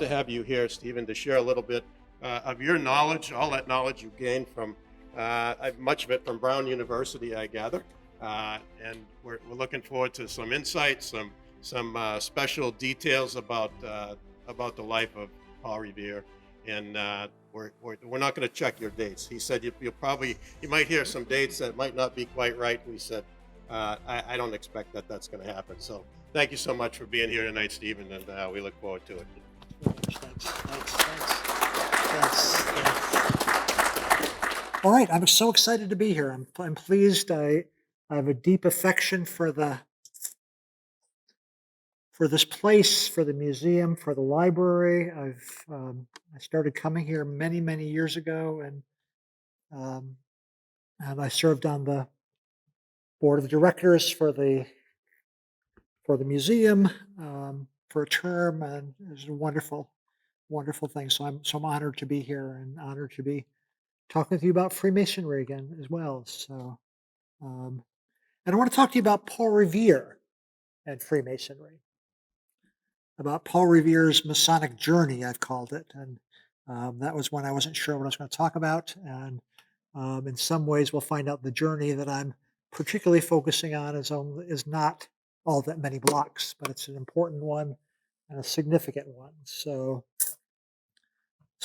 to have you here, Stephen, to share a little bit of your knowledge, all that knowledge you gained from much of it from Brown University, I gather. And we're looking forward to some insights, some special details about the life of Paul Revere. And we're not going to check your dates. He said you might hear some dates that might not be quite right. We said I don't expect that's going to happen. So thank you so much for being here tonight, Stephen, and we look forward to it. Thanks. All right, I'm so excited to be here. I'm pleased. I have a deep affection for this place, for the museum, for the library. I started coming here many years ago, and I served on the board of directors for the museum for a term, and it was a wonderful thing. So I'm honored to be here and honored to be talking with you about Freemasonry again as well. So, and I want to talk to you about Paul Revere and Freemasonry, about Paul Revere's Masonic journey, I've called it. And that was when I wasn't sure what I was going to talk about. And in some ways, we'll find out the journey that I'm particularly focusing on is not all that many blocks, but it's an important one and a significant one. So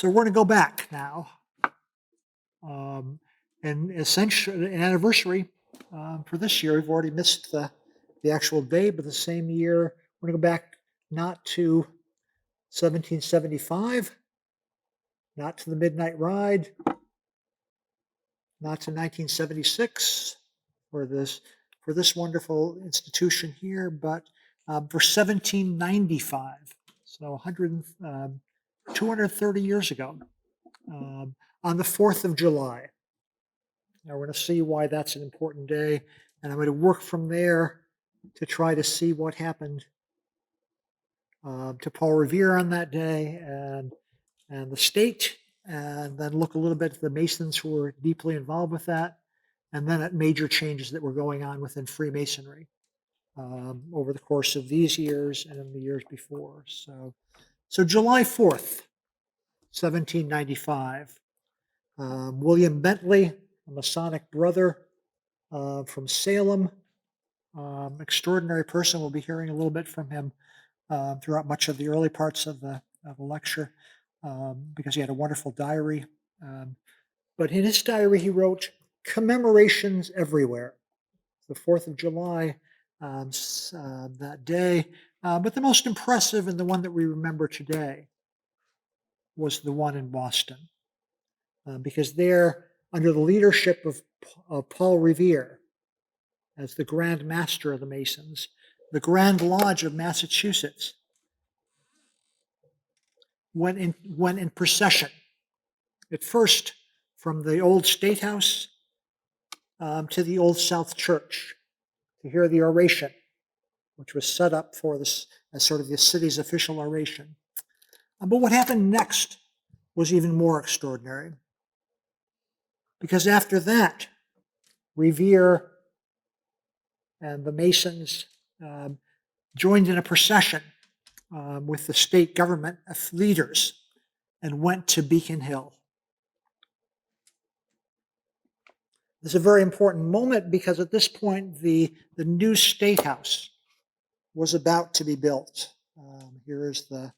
we're going to go back now. And essentially, an anniversary for this year. We've already missed the actual day, but the same year, we're going to go back not to 1775, not to the Midnight Ride, not to 1976 for this wonderful institution here, but for 1795, so 230 years ago, on the 4th of July. Now we're going to see why that's an important day, and I'm going to work from there to try to see what happened to Paul Revere on that day and the state, and then look a little bit at the Masons who were deeply involved with that, and then at major changes that were going on within Freemasonry over the course of these years and in the years before. So July 4th, 1795, William Bentley, a Masonic brother from Salem, extraordinary person. We'll be hearing a little bit from him throughout much of the early parts of the lecture because he had a wonderful diary. But in his diary, he wrote commemorations everywhere. The 4th of July, that day. But the most impressive and the one that we remember today was the one in Boston. Because there, under the leadership of Paul Revere as the Grand Master of the Masons, the Grand Lodge of Massachusetts went in procession, at first from the old State House to the Old South Church to hear the oration, which was set up for this as sort of the city's official oration. But what happened next was even more extraordinary. Because after that, Revere and the Masons joined in a procession with the state government leaders and went to Beacon Hill. This is a very important moment because at this point, the new State House was about to be built. Here's the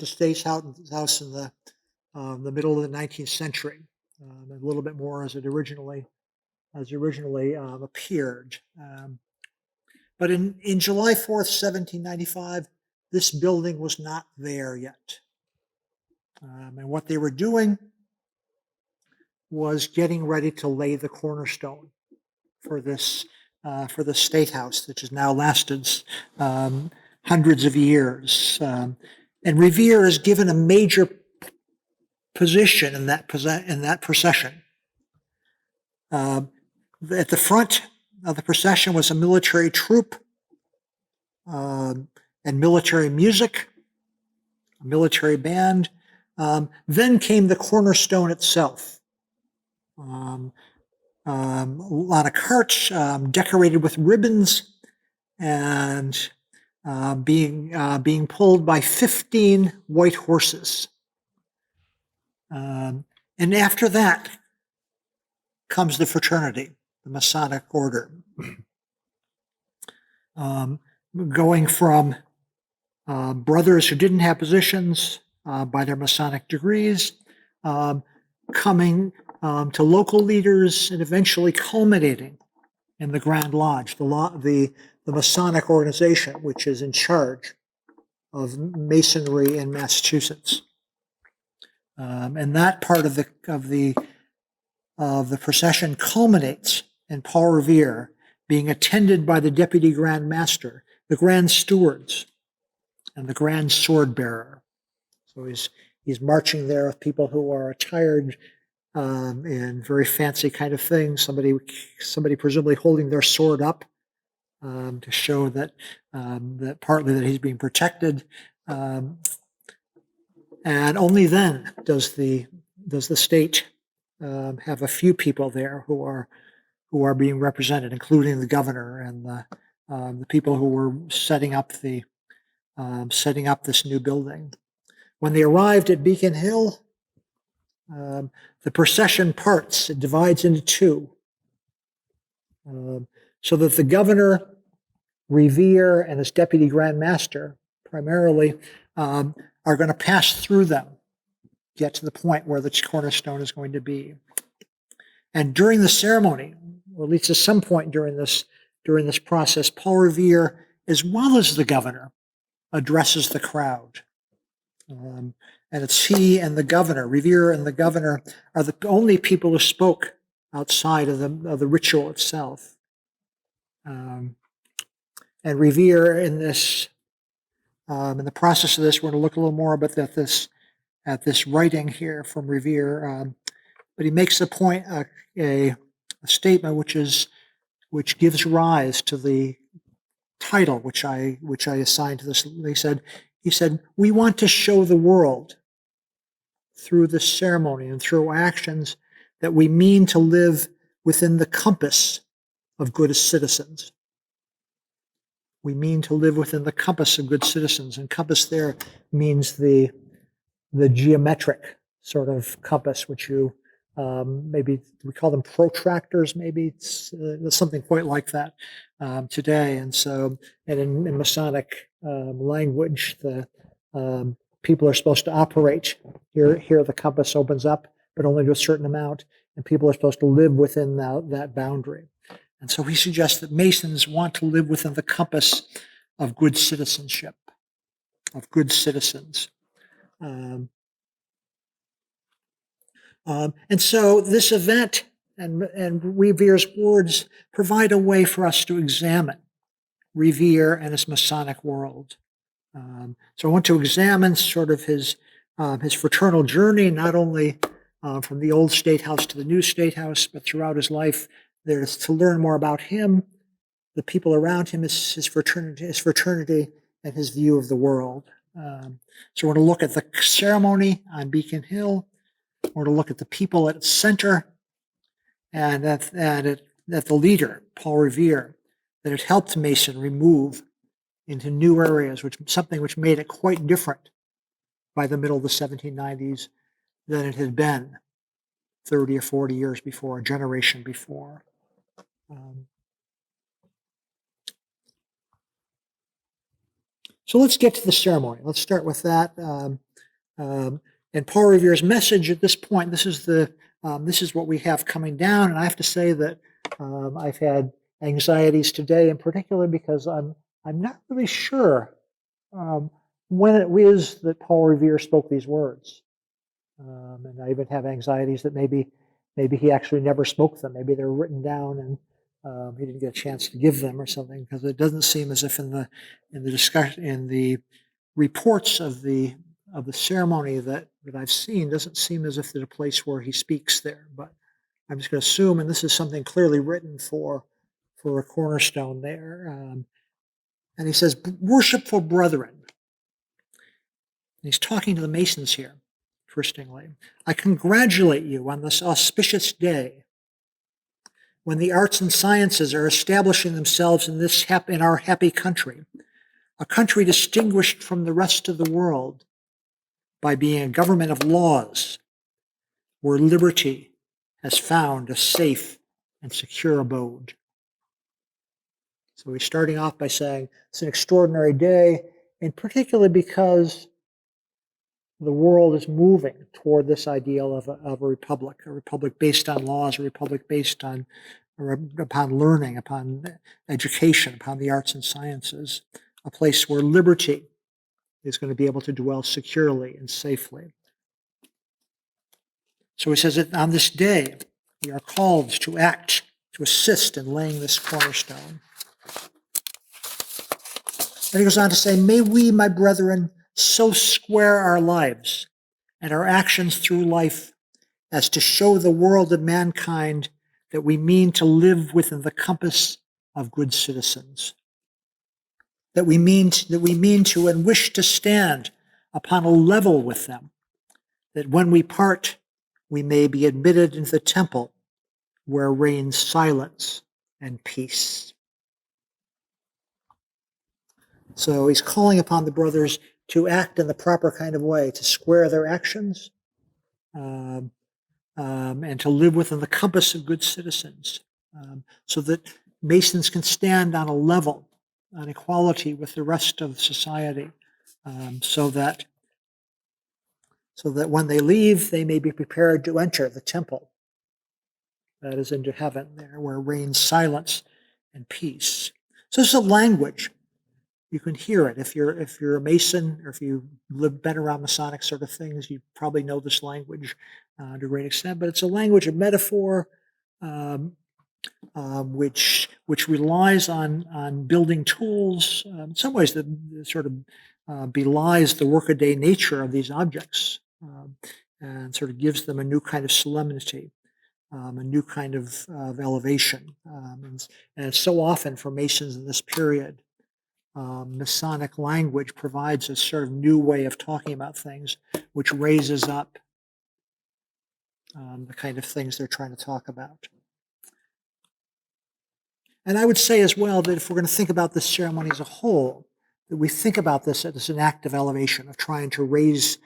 State House in the middle of the 19th century, a little bit more as it originally appeared. But in July 4th, 1795, this building was not there yet. And what they were doing was getting ready to lay the cornerstone for this State House, which has now lasted hundreds of years. And Revere is given a major position in that procession. At the front of the procession was a military troop and military music, a military band. Then came the cornerstone itself. A lot of carts decorated with ribbons and being pulled by 15 white horses. And after that comes the fraternity, the Masonic order, going from brothers who didn't have positions by their Masonic degrees, coming to local leaders, and eventually culminating in the Grand Lodge, the Masonic organization, which is in charge of Masonry in Massachusetts. And that part of the procession culminates in Paul Revere being attended by the Deputy Grand Master, the Grand Stewards, and the Grand Sword Bearer. So he's marching there with people who are attired in very fancy kind of things. Somebody presumably holding their sword up to show that partly that he's being protected. And only then does the state have a few people there who are being represented, including the governor and the people who were setting up this new building. When they arrived at Beacon Hill, the procession parts. It divides into two, so that the governor, Revere, and his deputy Grand Master primarily are going to pass through them, get to the point where the cornerstone is going to be. And during the ceremony, or at least at some point during this process, Paul Revere, as well as the governor, addresses the crowd. And it's he and the governor. Revere and the governor are the only people who spoke outside of the ritual itself. And Revere, in the process of this, we're going to look a little more about at this writing here from Revere. But he makes a point, a statement which gives rise to the title which I assigned to this. He said, "We want to show the world through this ceremony and through actions that we mean to live within the compass of good citizens." We mean to live within the compass of good citizens. And compass there means the geometric sort of compass, which you maybe we call them protractors, maybe it's something quite like that today. And so, and in Masonic language, the people are supposed to operate. Here the compass opens up, but only to a certain amount, and people are supposed to live within that boundary. And so he suggests that Masons want to live within the compass of good citizenship, of good citizens. And so this event and Revere's words provide a way for us to examine Revere and his Masonic world. So I want to examine sort of his fraternal journey, not only from the old State House to the new State House, but throughout his life. There's to learn more about him, the people around him, his fraternity, and his view of the world. So we're going to look at the ceremony on Beacon Hill. We're going to look at the people at its center, and at the leader, Paul Revere, that had helped Masonry move into new areas, something which made it quite different by the middle of the 1790s than it had been 30 or 40 years before, a generation before. So let's get to the ceremony. Let's start with that. And Paul Revere's message at this point, this is what we have coming down. And I have to say that I've had anxieties today, in particular, because I'm not really sure when it was that Paul Revere spoke these words. And I even have anxieties that maybe he actually never spoke them. Maybe they were written down and he didn't get a chance to give them or something, because it doesn't seem as if in the discussion, in the reports of the ceremony that I've seen, doesn't seem as if there's a place where he speaks there. But I'm just going to assume, and this is something clearly written for a cornerstone there. And he says, "Worshipful brethren." And he's talking to the Masons here. Interestingly, "I congratulate you on this auspicious day when the arts and sciences are establishing themselves in our happy country. a country distinguished from the rest of the world by being a government of laws, where liberty has found a safe and secure abode. So he's starting off by saying it's an extraordinary day, and particularly because the world is moving toward this ideal of a republic based on laws, a republic based on upon learning, upon education, upon the arts and sciences, a place where liberty is going to be able to dwell securely and safely. So he says that on this day, we are called to act, to assist in laying this cornerstone. And he goes on to say, may we, my brethren, so square our lives and our actions through life as to show the world of mankind that we mean to live within the compass of good citizens, that we mean to and wish to stand upon a level with them, that when we part, we may be admitted into the temple where reigns silence and peace. So he's calling upon the brothers to act in the proper kind of way, to square their actions, and to live within the compass of good citizens, so that Masons can stand on a level, on equality with the rest of society, so that when they leave, they may be prepared to enter the temple that is into heaven, there where reigns silence and peace. So this is a language. You can hear it. If you're a Mason, or if you've been around Masonic sort of things, you probably know this language to a great extent. But it's a language of metaphor, which relies on building tools. In some ways, that sort of belies the workaday nature of these objects, and sort of gives them a new kind of solemnity, a new kind of elevation. And so often for Masons in this period, Masonic language provides a sort of new way of talking about things, which raises up the kind of things they're trying to talk about. And I would say as well that if we're going to think about this ceremony as a whole, that we think about this as an act of elevation, of trying to raise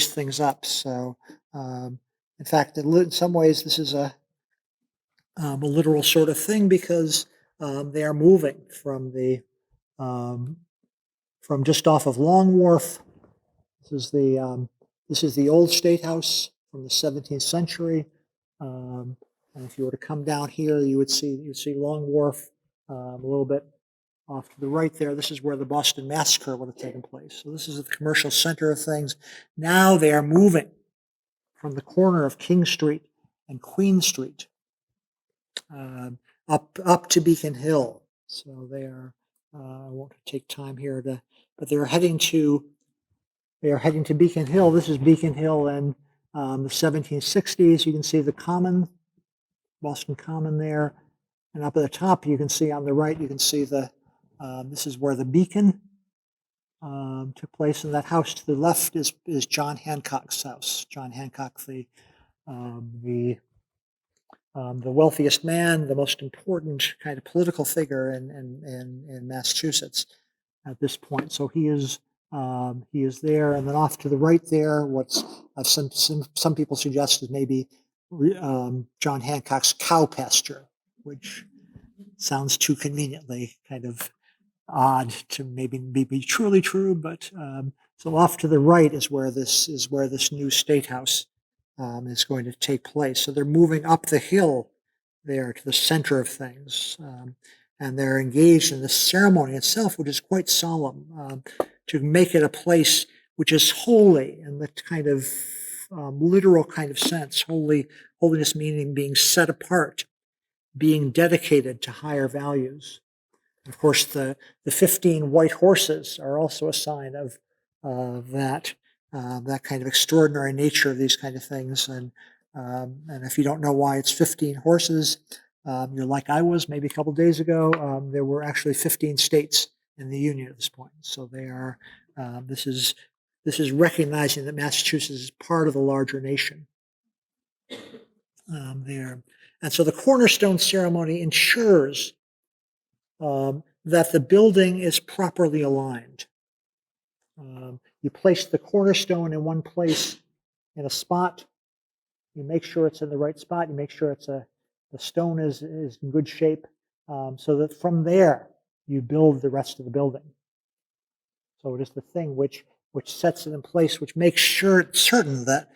things up. So, in fact, in some ways, this is a literal sort of thing, because they are moving from just off of Long Wharf. This is the old State House from the 17th century. And if you were to come down here, you'd see Long Wharf a little bit off to the right there. This is where the Boston Massacre would have taken place. So this is the commercial center of things. Now they are moving from the corner of King Street and Queen Street up to Beacon Hill. So they are. I won't take time here but they're heading to Beacon Hill. This is Beacon Hill in the 1760s. You can see the Common, Boston Common there, and up at the top you can see on the right, you can see this is where the Beacon took place, and that house to the left is John Hancock's house. John Hancock, the wealthiest man, the most important kind of political figure in Massachusetts at this point. So he is there, and then off to the right there, what's some people suggest is maybe John Hancock's cow pasture, which sounds too conveniently kind of odd to maybe be truly true. But so off to the right is where this new State House is going to take place. So they're moving up the hill there to the center of things, and they're engaged in the ceremony itself, which is quite solemn, to make it a place which is holy in the kind of literal kind of sense. Holiness meaning being set apart, being dedicated to higher values. Of course, the 15 white horses are also a sign of that kind of extraordinary nature of these kind of things. And if you don't know why it's 15 horses, you're like I was maybe a couple of days ago. There were actually 15 states in the Union at this point. So they are. This is recognizing that Massachusetts is part of the larger nation. There, and so the cornerstone ceremony ensures that the building is properly aligned. You place the cornerstone in one place in a spot. You make sure it's in the right spot. You make sure the stone is in good shape, so that from there you build the rest of the building. So it is the thing which sets it in place, which makes certain that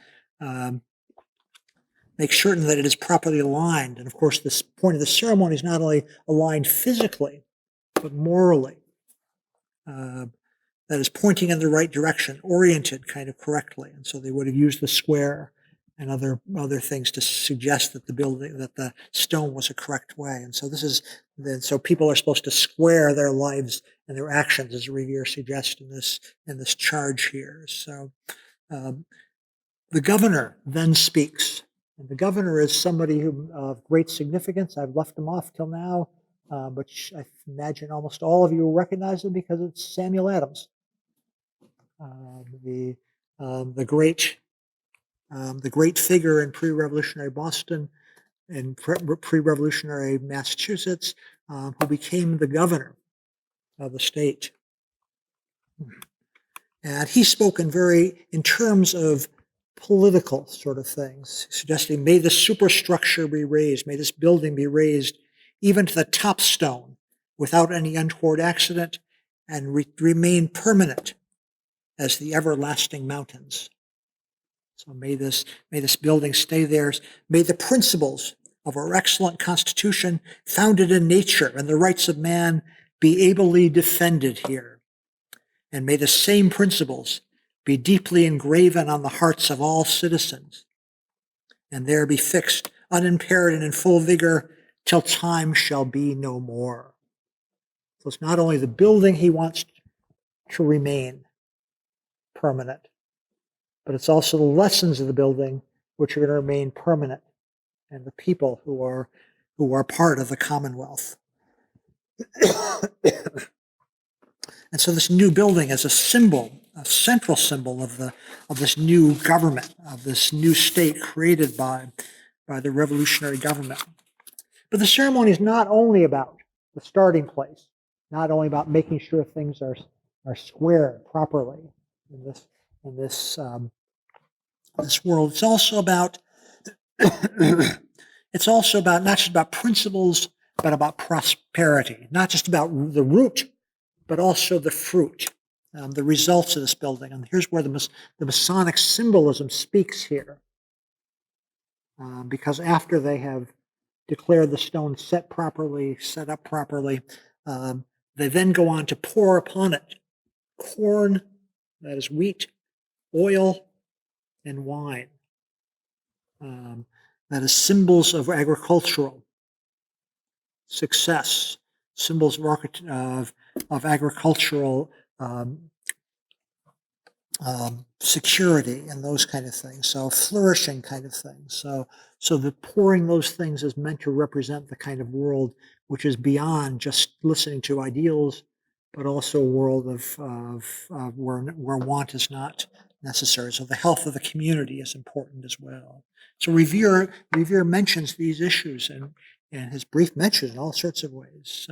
it is properly aligned. And of course, this point of the ceremony is not only aligned physically, but morally. That is pointing in the right direction, oriented kind of correctly. And so they would have used the square and other things to suggest that the stone was a correct way. And so so people are supposed to square their lives and their actions, as Revere suggests in this charge here. So the governor then speaks. And the governor is somebody of great significance. I've left him off till now, but I imagine almost all of you will recognize him because it's Samuel Adams, the great figure in pre-revolutionary Boston and pre-revolutionary Massachusetts, who became the governor of the state. And he spoke in terms of political sort of things, suggesting, may this superstructure be raised, may this building be raised even to the top stone without any untoward accident, and remain permanent as the everlasting mountains. So may this building stay there. May the principles of our excellent Constitution, founded in nature and the rights of man, be ably defended here. And may the same principles be deeply engraven on the hearts of all citizens, and there be fixed, unimpaired, and in full vigor till time shall be no more. So it's not only the building he wants to remain permanent, but it's also the lessons of the building which are going to remain permanent, and the people who are part of the Commonwealth. And so this new building is a central symbol of this new government, of this new state created by the revolutionary government. But the ceremony is not only about the starting place, not only about making sure things are square properly in this world. It's also about not just about principles, but about prosperity. Not just about the root, but also the fruit, the results of this building. And here's where the Masonic symbolism speaks here. Because after they have declared the stone set up properly, they then go on to pour upon it corn, that is wheat, oil, and wine. That is symbols of agricultural success, symbols of agricultural security and those kind of things. So flourishing kind of things. So the pouring those things is meant to represent the kind of world which is beyond just listening to ideals, but also a world of where want is not necessary. So the health of the community is important as well. So Revere mentions these issues and his brief mentions in all sorts of ways.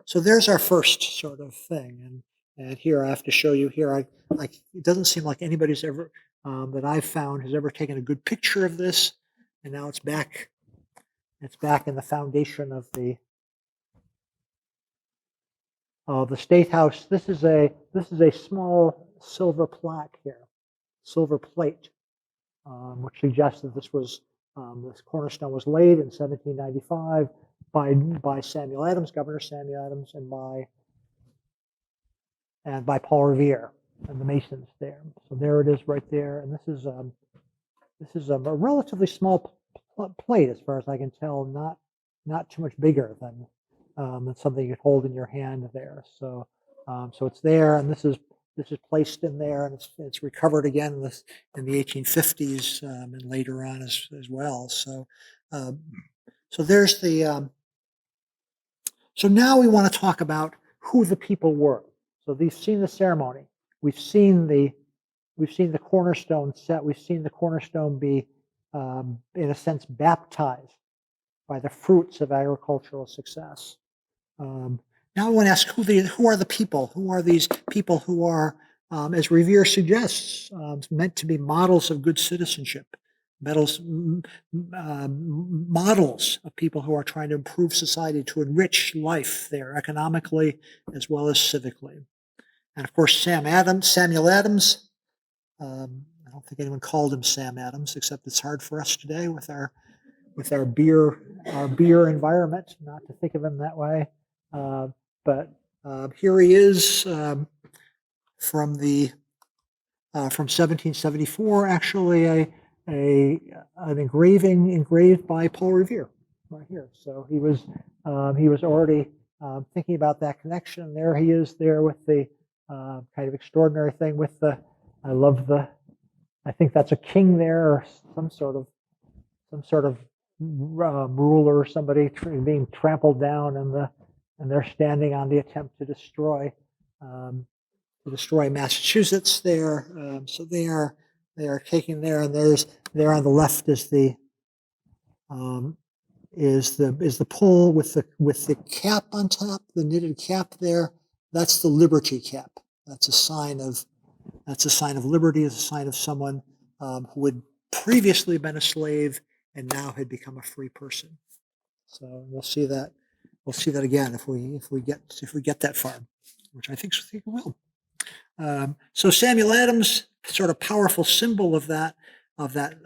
So there's our first sort of thing. And here I have to show you here. It doesn't seem like anybody's ever that I've found has ever taken a good picture of this. And now it's back. It's back in the foundation of the State House. This is a small silver plaque here, silver plate, which suggests that this cornerstone was laid in 1795 by Samuel Adams, Governor Samuel Adams, and by Paul Revere and the Masons there. So there it is right there. And this is a relatively small plate as far as I can tell, not too much bigger than something you could hold in your hand there. So it's there, and this is placed in there, and it's recovered again in the 1850s and later on as well. So there's the. So now we want to talk about who the people were. So we've seen the ceremony. We've seen the cornerstone set. We've seen the cornerstone be, in a sense, baptized by the fruits of agricultural success. Now I want to ask who are the people? Who are these people who are, as Revere suggests, meant to be models of good citizenship, models of people who are trying to improve society, to enrich life there economically as well as civically. And of course, Samuel Adams. I don't think anyone called him Sam Adams, except it's hard for us today with our beer environment not to think of him that way. But here he is from 1774, actually an engraving engraved by Paul Revere right here. So he was already thinking about that connection. There he is there with the kind of extraordinary thing with the, I think that's a king there, or some sort of ruler or somebody being trampled down, and they're standing on the attempt to destroy Massachusetts there. So they are taking there, and there on the left is the pole with the cap on top, the knitted cap there. That's the Liberty cap. That's a sign of liberty, as a sign of someone who had previously been a slave and now had become a free person. So we'll see that again if we get that far, which I think we will. So Samuel Adams, sort of powerful symbol of that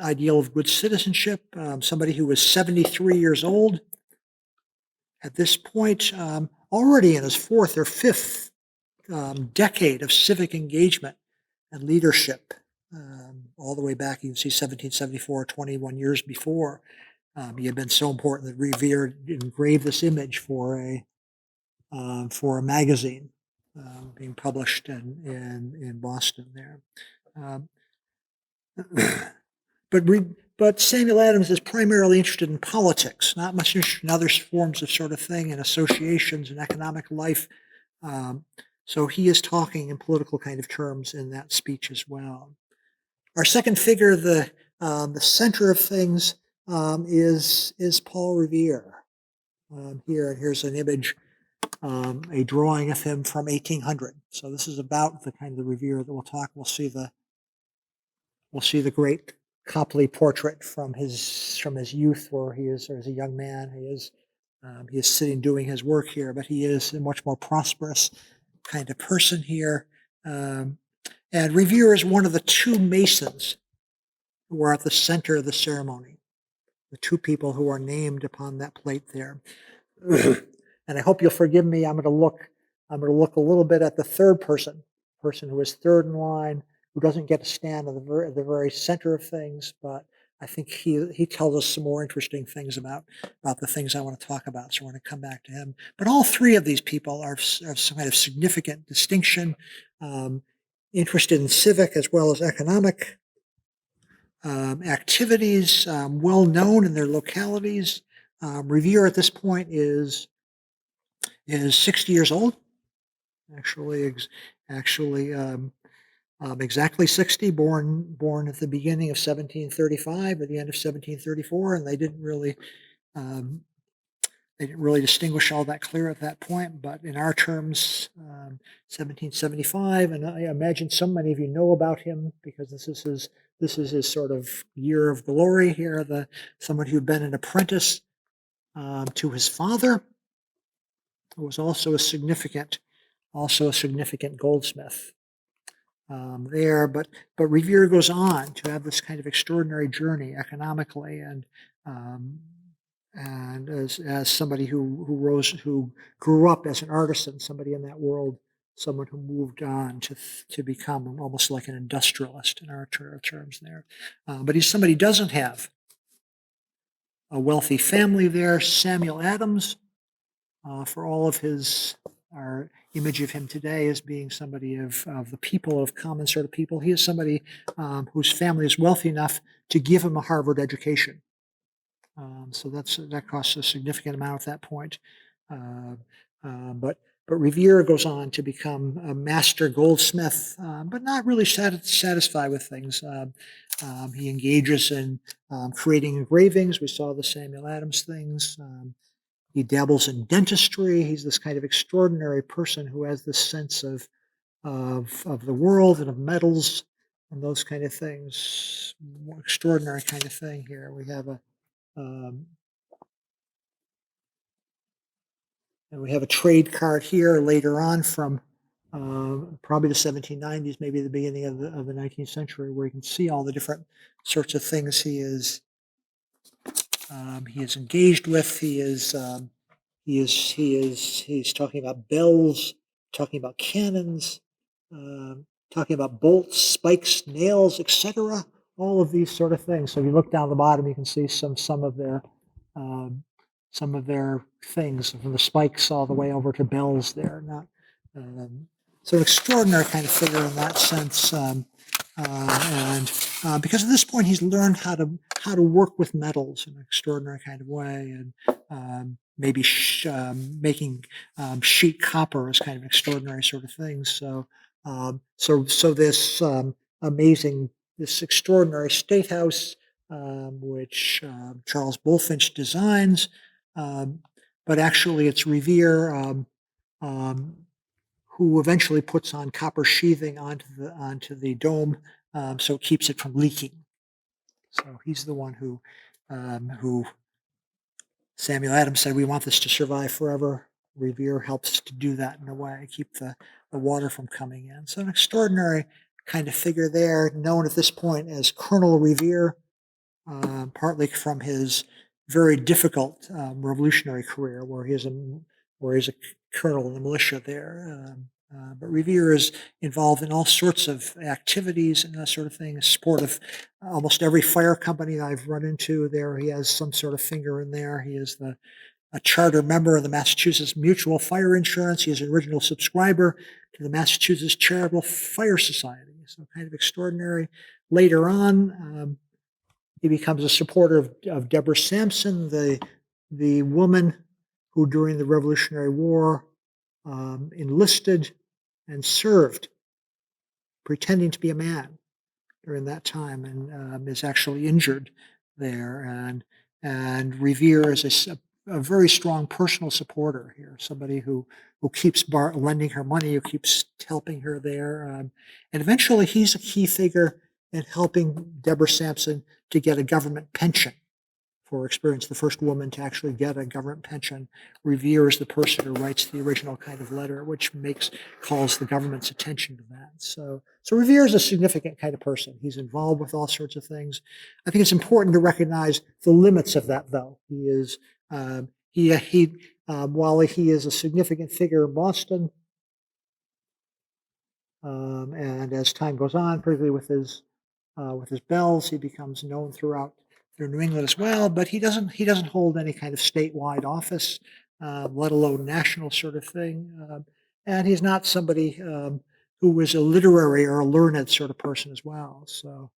ideal of good citizenship. Somebody who was 73 years old at this point, already in his fourth or fifth decade of civic engagement and leadership, all the way back. You can see 1774, 21 years before. He had been so important that Revere engraved this image for a magazine being published in Boston there. But Samuel Adams is primarily interested in politics, not much interested in other forms of sort of thing, and associations and economic life. So he is talking in political kind of terms in that speech as well. Our second figure, the center of things, is Paul Revere. Here's an image, a drawing of him from 1800. So this is about the kind of the Revere that we'll talk. We'll see the great Copley portrait from his youth, where he is, or as a young man, he is sitting doing his work here, but he is a much more prosperous kind of person here. And Revere is one of the two Masons who are at the center of the ceremony, the two people who are named upon that plate there. And I hope you'll forgive me. I'm going to look a little bit at the third person who is third in line, who doesn't get to stand at the very center of things, but I think he tells us some more interesting things about the things I want to talk about. So we're going to come back to him. But all three of these people are some kind of significant distinction, interested in civic as well as economic activities, well known in their localities. Revere at this point is 60 years old. Actually, exactly 60. Born at the beginning of 1735, at the end of 1734, and they didn't really distinguish all that clear at that point. But in our terms, 1775, and I imagine so many of you know about him because this is his sort of year of glory here. Someone who'd been an apprentice to his father, who was also a significant goldsmith there. But Revere goes on to have this kind of extraordinary journey economically, and as somebody who grew up as an artisan, somebody in that world, someone who moved on to become almost like an industrialist in our terms there. But he's somebody who doesn't have a wealthy family there. Samuel Adams, for all of our image of him today as being somebody of the people, of common sort of people, he is somebody whose family is wealthy enough to give him a Harvard education. So that costs a significant amount at that point. But Revere goes on to become a master goldsmith, but not really satisfied with things. He engages in creating engravings. We saw the Samuel Adams things. He dabbles in dentistry. He's this kind of extraordinary person who has this sense of the world and of metals and those kind of things. Extraordinary kind of thing here. We have um, a trade card here later on from probably the 1790s, maybe the beginning of the 19th century, where you can see all the different sorts of things he is engaged with. He's talking about bells, talking about cannons, talking about bolts, spikes, nails, etc. All of these sort of things. So if you look down the bottom, you can see some of their um, things, from the spikes all the way over to bells. There, not so extraordinary kind of figure in that sense. And because at this point he's learned how to work with metals in an extraordinary kind of way, and maybe making sheet copper is kind of an extraordinary sort of thing. So this this extraordinary state house, which Charles Bulfinch designs, but actually it's Revere who eventually puts on copper sheathing onto the dome, so it keeps it from leaking. So he's the one who Samuel Adams said, "We want this to survive forever." Revere helps to do that in a way, keep the water from coming in. So an extraordinary kind of figure there, known at this point as Colonel Revere, partly from his very difficult revolutionary career, where he's a colonel in the militia there. But Revere is involved in all sorts of activities and that sort of thing. Support of almost every fire company I've run into there, he has some sort of finger in there. He is a charter member of the Massachusetts Mutual Fire Insurance. He is an original subscriber to the Massachusetts Charitable Fire Society. So kind of extraordinary. Later on, he becomes a supporter of Deborah Sampson, the woman who during the Revolutionary War enlisted and served, pretending to be a man during that time, and is actually injured there. And Revere is a very strong personal supporter here, somebody who keeps lending her money, who keeps helping her there. And eventually he's a key figure in helping Deborah Sampson to get a government pension for experience, the first woman to actually get a government pension. Revere is the person who writes the original kind of letter, which calls the government's attention to that. So Revere is a significant kind of person. He's involved with all sorts of things. I think it's important to recognize the limits of that, though. He is while he is a significant figure in Boston, and as time goes on, particularly with his bells, he becomes known throughout New England as well. But he doesn't hold any kind of statewide office, let alone national sort of thing. And he's not somebody who is a literary or a learned sort of person as well. So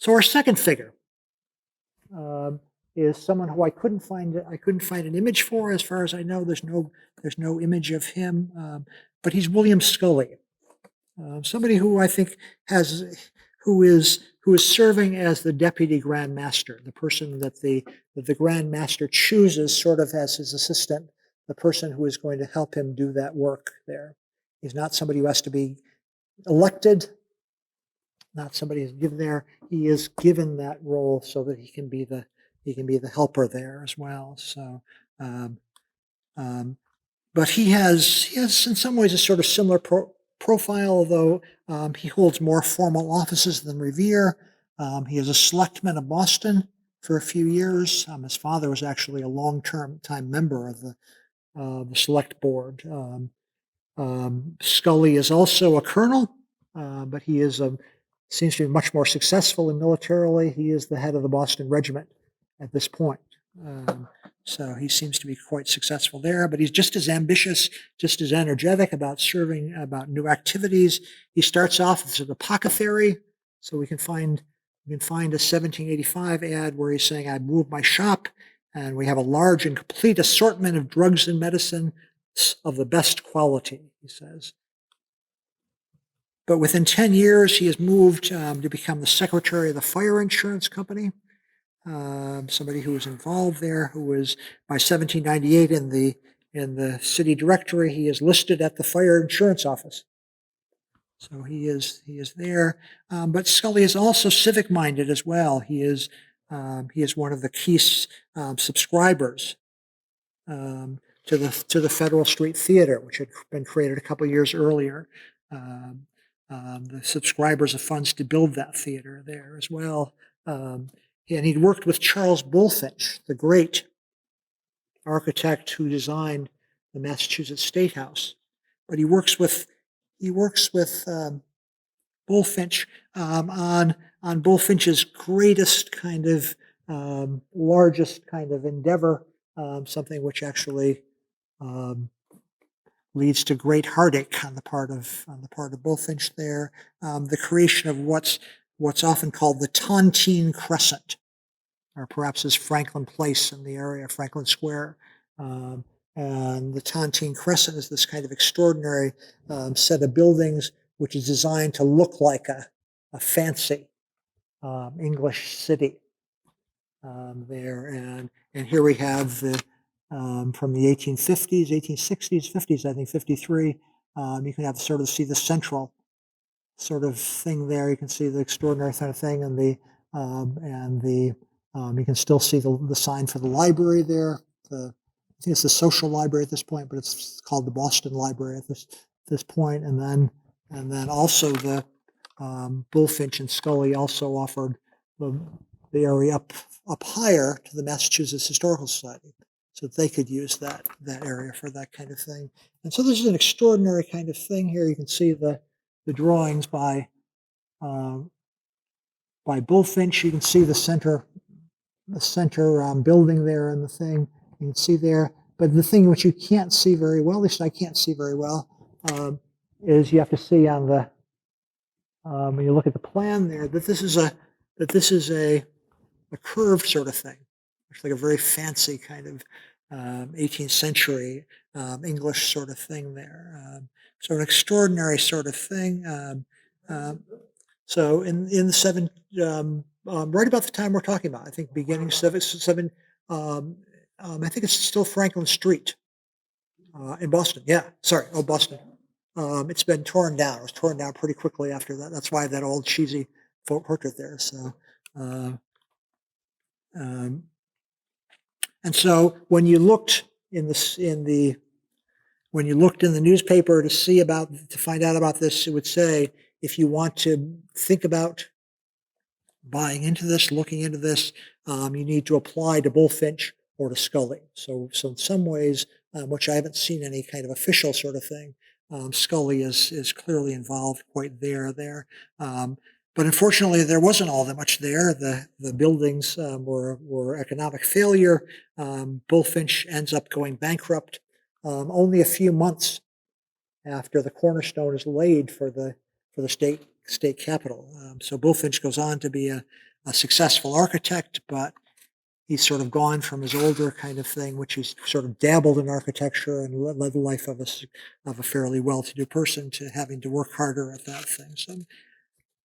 our second figure is someone who I couldn't find an image for. As far as I know, there's no image of him. But he's William Scully, somebody who I think who is serving as the deputy Grand Master, the person that the Grand Master chooses sort of as his assistant, the person who is going to help him do that work there. He's not somebody who has to be elected, not somebody who's given there. He is given that role so that he can be the helper there as well. So, but he has in some ways a sort of similar profile, although he holds more formal offices than Revere. He is a selectman of Boston for a few years. His father was actually a long-time member of the select board. Scully is also a colonel, but he seems to be much more successful militarily. He is the head of the Boston Regiment at this point. So he seems to be quite successful there, but he's just as ambitious, just as energetic about serving, about new activities. He starts off as an apothecary, so we can find a 1785 ad where he's saying, "I moved my shop, and we have a large and complete assortment of drugs and medicine of the best quality," he says. But within 10 years, he has moved to become the secretary of the fire insurance company. somebody who was involved there, who was by 1798 in the city directory. He is listed at the fire insurance office. So he is there. But Scully is also civic minded as well. He is one of the key subscribers to the Federal Street Theater, which had been created a couple years earlier. The subscribers of funds to build that theater there as well. And he'd worked with Charles Bulfinch, the great architect who designed the Massachusetts State House. But he works with Bulfinch on Bulfinch's greatest kind of largest kind of endeavor, something which actually leads to great heartache on the part of Bulfinch there. The creation of what's often called the Tontine Crescent, or perhaps as Franklin Place in the area, Franklin Square. And the Tontine Crescent is this kind of extraordinary set of buildings which is designed to look like a fancy English city there. And here we have the from the 1850s, 1860s, 50s, I think 53. You can see the central sort of thing there. You can see the extraordinary kind of thing, and you can still see the sign for the library there. I think it's the social library at this point, but it's called the Boston Library at this point. And then also the Bulfinch and Scully also offered the area up higher to the Massachusetts Historical Society, so that they could use that area for that kind of thing. And so this is an extraordinary kind of thing here. You can see the drawings by Bulfinch. You can see the center building there and the thing. You can see there, but the thing which you can't see very well, at least I can't see very well, is you have to see on the when you look at the plan there that this is a curved sort of thing. It's like a very fancy kind of 18th century English sort of thing there. So an extraordinary sort of thing. So in the right about the time we're talking about, I think beginning I think it's still Franklin Street in Boston. Yeah, sorry, Boston. It's been torn down. It was torn down pretty quickly after that. That's why that old cheesy portrait there. So, and so when you looked in the newspaper to find out about this, it would say, if you want to think about buying into this, looking into this, you need to apply to Bulfinch or to Scully. So in some ways, which I haven't seen any kind of official sort of thing, Scully is clearly involved quite there. But unfortunately, there wasn't all that much there. The buildings were economic failure. Bulfinch ends up going bankrupt only a few months after the cornerstone is laid for the state capitol. So Bulfinch goes on to be a successful architect, but he's sort of gone from his older kind of thing, which he's sort of dabbled in architecture and led the life of a fairly well-to-do person, to having to work harder at that thing. So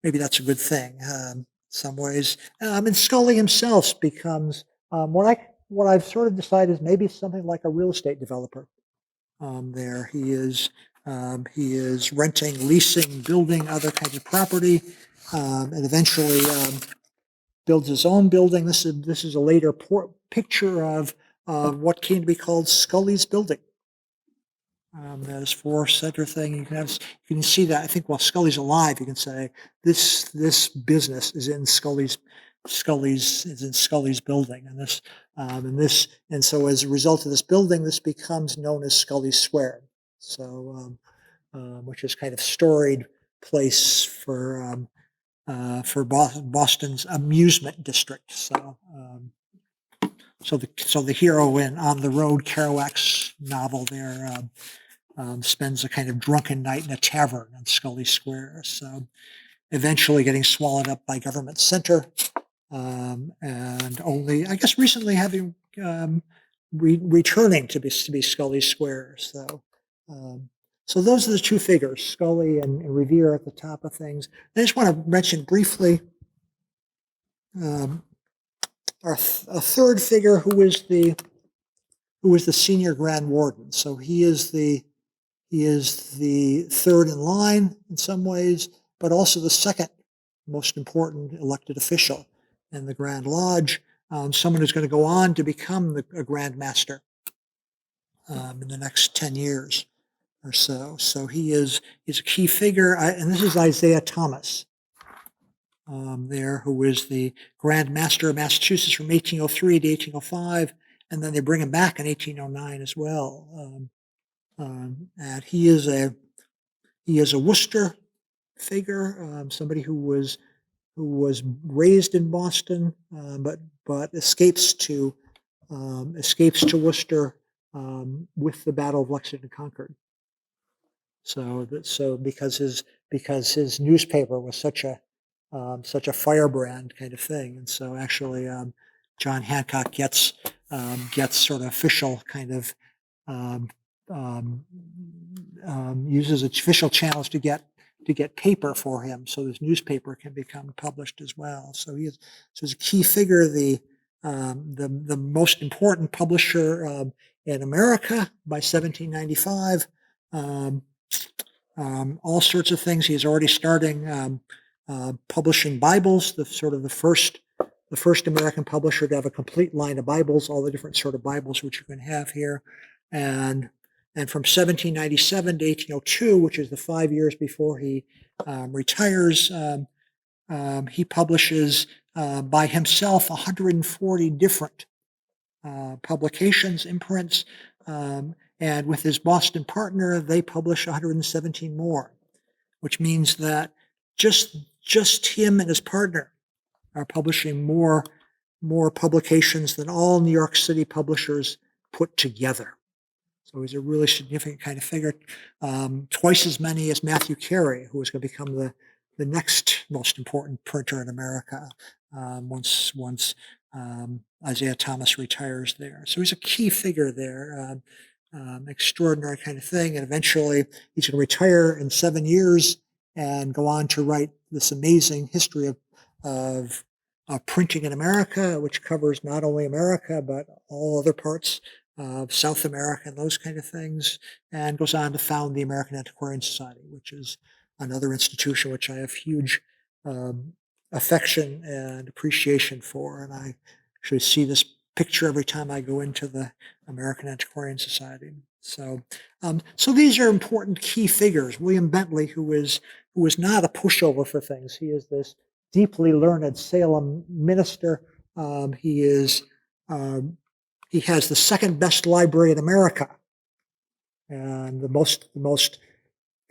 maybe that's a good thing in some ways. And Scully himself becomes what I've sort of decided is maybe something like a real estate developer. There he is renting, leasing, building other kinds of property, and eventually builds his own building. This is a later picture of what came to be called Scully's Building. That is for center thing. You can see that. I think while Scully's alive, you can say this business is in Scully's building, and so as a result of this building, this becomes known as Scully's Square. So, which is kind of storied place for Boston's amusement district. So, so the hero in On the Road, Kerouac's novel there, spends a kind of drunken night in a tavern on Scully Square. So, eventually getting swallowed up by Government Center, and only, I guess, recently having returning to be Scully Square. So. So those are the two figures, Scully and Revere at the top of things. I just want to mention briefly a third figure who is the senior Grand Warden. So he is the third in line in some ways, but also the second most important elected official in the Grand Lodge. Someone who's going to go on to become a Grand Master in the next 10 years or so. So he's a key figure. And this is Isaiah Thomas there, who is the Grand Master of Massachusetts from 1803 to 1805. And then they bring him back in 1809 as well. And he is a Worcester figure, somebody who was raised in Boston, but escapes to Worcester with the Battle of Lexington and Concord. So because his newspaper was such a firebrand kind of thing, and so actually John Hancock gets sort of official kind of uses official channels to get paper for him, so his newspaper can become published as well. So he's a key figure, the most important publisher in America by 1795. All sorts of things. He's already starting publishing Bibles. The first American publisher to have a complete line of Bibles, all the different sort of Bibles which you can have here, and from 1797 to 1802, which is the 5 years before he retires, he publishes by himself 140 different publications, imprints, and with his Boston partner, they publish 117 more, which means that just him and his partner are publishing more publications than all New York City publishers put together. So he's a really significant kind of figure, twice as many as Matthew Carey, who is going to become the next most important printer in America once Isaiah Thomas retires there. So he's a key figure there, extraordinary kind of thing. And eventually he's going to retire in 7 years and go on to write this amazing history of printing in America, which covers not only America, but all other parts of South America and those kind of things, and goes on to found the American Antiquarian Society, which is another institution which I have huge affection and appreciation for. And I actually see this picture every time I go into the American Antiquarian Society. So these are important key figures. William Bentley, who is not a pushover for things. He is this deeply learned Salem minister. He has the second best library in America, and the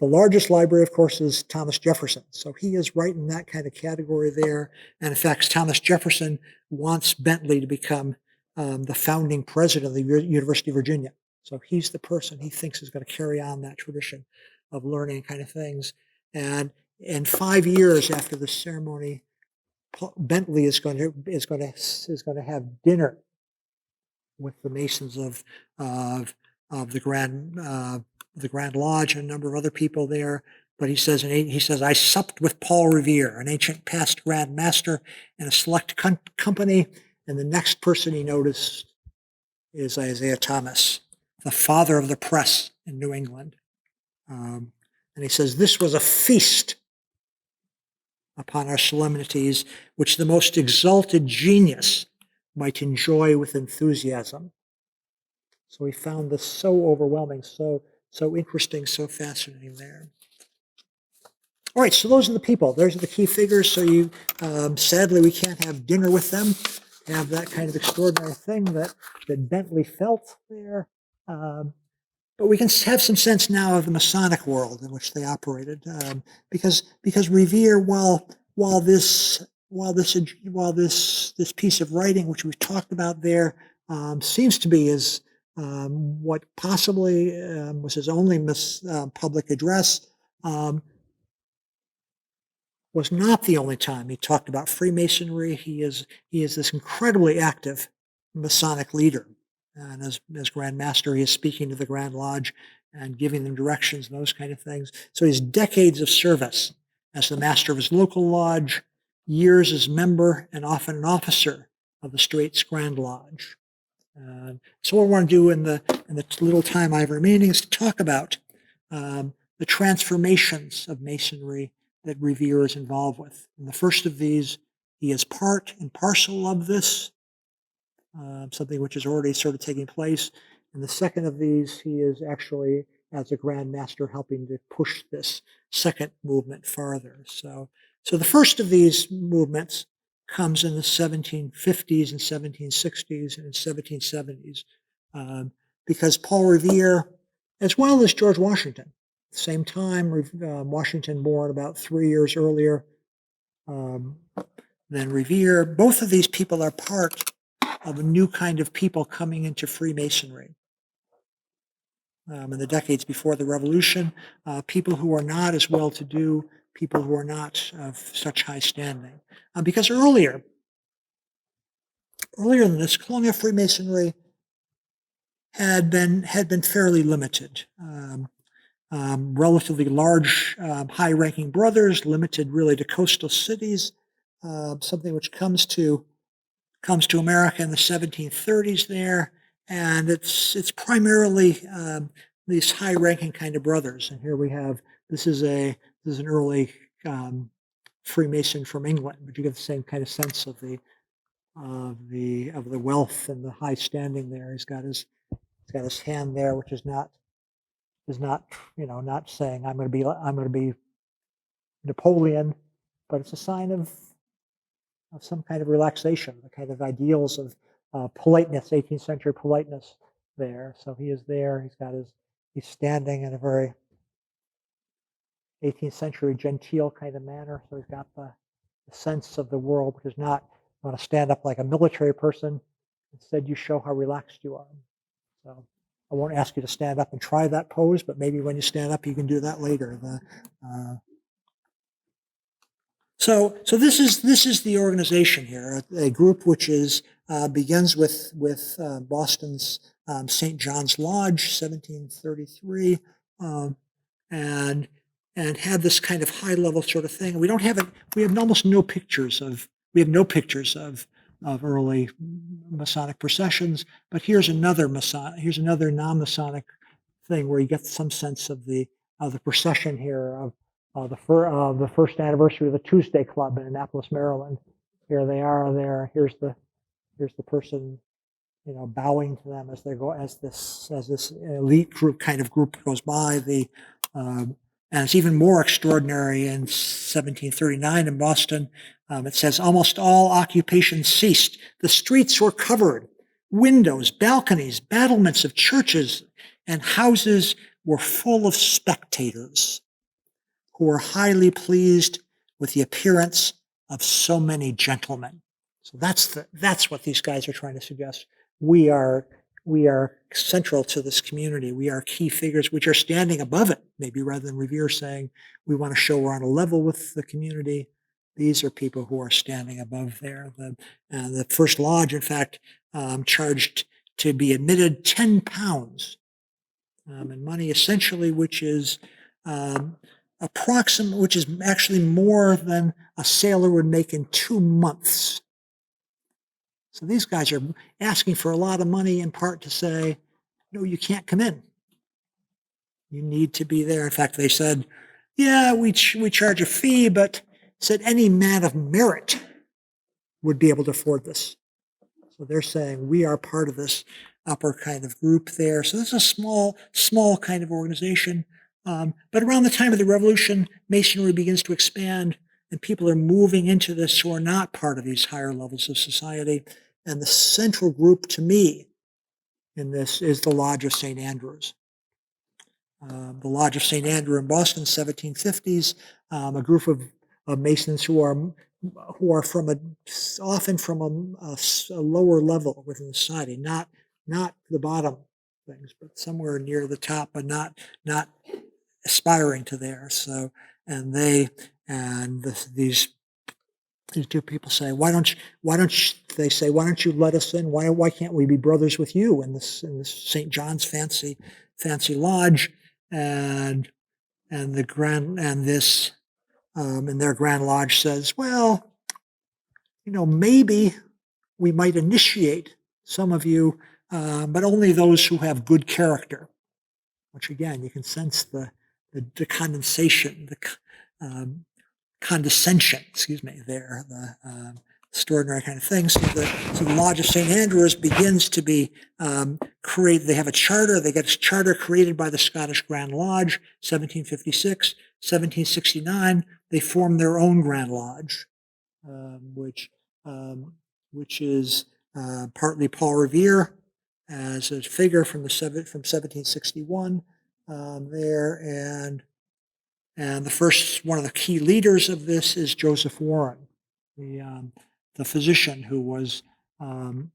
largest library, of course, is Thomas Jefferson. So he is right in that kind of category there. And in fact, Thomas Jefferson wants Bentley to become the founding president of the University of Virginia. So he's the person he thinks is going to carry on that tradition of learning kind of things. And in 5 years after the ceremony, Bentley is going to have dinner with the Masons of the Grand Lodge and a number of other people there. But he says, I supped with Paul Revere, an ancient past Grand Master, in a select company. And the next person he noticed is Isaiah Thomas, the father of the press in New England. And he says, this was a feast upon our solemnities, which the most exalted genius might enjoy with enthusiasm. So he found this so overwhelming, so interesting, so fascinating there. All right, so those are the people. Those are the key figures. So sadly, we can't have dinner with them, have that kind of extraordinary thing that Bentley felt there. But we can have some sense now of the Masonic world in which they operated, because Revere, while this piece of writing which we've talked about there seems to be what possibly was his only public address, was not the only time he talked about Freemasonry. He is this incredibly active Masonic leader. And as Grand Master, he is speaking to the Grand Lodge and giving them directions and those kind of things. So he has decades of service as the master of his local lodge, years as member and often an officer the Straits Grand Lodge. So what I want to do in the little time I have remaining is to talk about the transformations of Masonry that Revere is involved with. And the first of these, he is part and parcel of this, something which is already sort of taking place. And the second of these, he is actually, as a Grand Master, helping to push this second movement farther. So the first of these movements comes in the 1750s and 1760s and 1770s, because Paul Revere, as well as George Washington, at the same time, Washington born about 3 years earlier than Revere, both of these people are part of a new kind of people coming into Freemasonry. In the decades before the Revolution, people who are not as well-to-do, people who are not of such high standing. Because earlier than this, colonial Freemasonry had been fairly limited. Relatively large, high-ranking brothers, limited really to coastal cities, something which comes to America in the 1730s there, and it's primarily these high-ranking kind of brothers. And here we have, this is an early Freemason from England, but you get the same kind of sense of the wealth and the high standing there. He's got his hand there, which is not not saying I'm going to be Napoleon, but it's a sign of some kind of relaxation, the kind of ideals of politeness, 18th century politeness there. So he is there. He's standing in a very 18th century genteel kind of manner. So he's got the sense of the world, which is not want to stand up like a military person. Instead, you show how relaxed you are. So I won't ask you to stand up and try that pose, but maybe when you stand up, you can do that later. So this is the organization here, a group which begins with Boston's St. John's Lodge, 1733, and had this kind of high level sort of thing. We have almost no pictures of early Masonic processions, but here's another non-Masonic thing where you get some sense of the procession here of the first anniversary of the Tuesday Club in Annapolis, Maryland. Here they are there. Here's the person, bowing to them as they go, as this elite group goes by. And it's even more extraordinary in 1739 in Boston. It says, almost all occupations ceased. The streets were covered. Windows, balconies, battlements of churches and houses were full of spectators who were highly pleased with the appearance of so many gentlemen. So that's what these guys are trying to suggest. We are central to this community. We are key figures which are standing above it, maybe rather than Revere saying we want to show we're on a level with the community. These are people who are standing above there. The first lodge, in fact, charged to be admitted £10 in money, essentially, which is which is actually more than a sailor would make in 2 months. So these guys are asking for a lot of money, in part to say, no, you can't come in. You need to be there. In fact, they said, yeah, we charge a fee, but said any man of merit would be able to afford this. So they're saying we are part of this upper kind of group there. So this is a small kind of organization. But around the time of the Revolution, Masonry begins to expand, and people are moving into this who are not part of these higher levels of society. And the central group to me in this is the Lodge of St. Andrews. The Lodge of St. Andrew in Boston, 1750s, a group of Masons who are often from a lower level within the society, not the bottom things, but somewhere near the top, but not aspiring to there. So, and these two people say, why don't you let us in? Why can't we be brothers with you in this St. John's fancy lodge? And their Grand Lodge says, well, maybe we might initiate some of you, but only those who have good character, which again, you can sense the condensation, condescension, there, the extraordinary kind of thing. So the Lodge of St. Andrews begins to be created. They have a charter. They get a charter created by the Scottish Grand Lodge, 1756. 1769, they form their own Grand Lodge, which is partly Paul Revere as a figure from 1761 there, and the first one of the key leaders of this is Joseph Warren, the physician who was an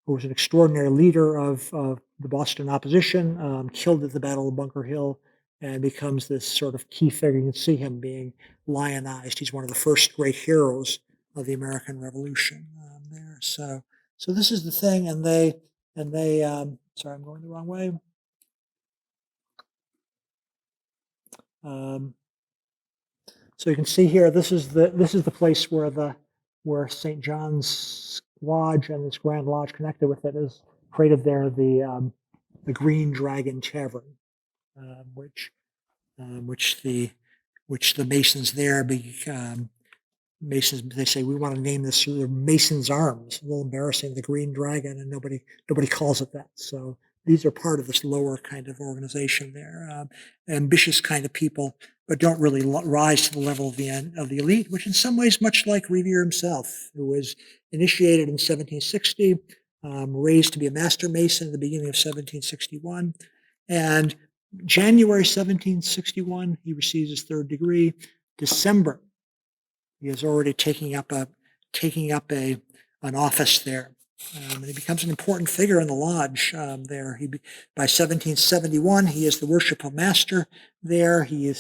extraordinary leader of the Boston opposition, killed at the Battle of Bunker Hill, and becomes this sort of key figure. You can see him being lionized. He's one of the first great heroes of the American Revolution there. So this is the thing, and they sorry, I'm going the wrong way. So you can see here, this is the place where St. John's Lodge and this Grand Lodge connected with it is created there, the Green Dragon Tavern, which the Masons there Masons, they say, we want to name this Mason's Arms. A little embarrassing, the Green Dragon, and nobody calls it that. So these are part of this lower kind of organization there. Ambitious kind of people, but don't really rise to the level of the elite, which in some ways, much like Revere himself, who was initiated in 1760, raised to be a Master Mason at the beginning of 1761. And January 1761, he receives his third degree. December, he is already taking up an office there, and he becomes an important figure in the lodge there. By 1771, he is the worshipful master there. He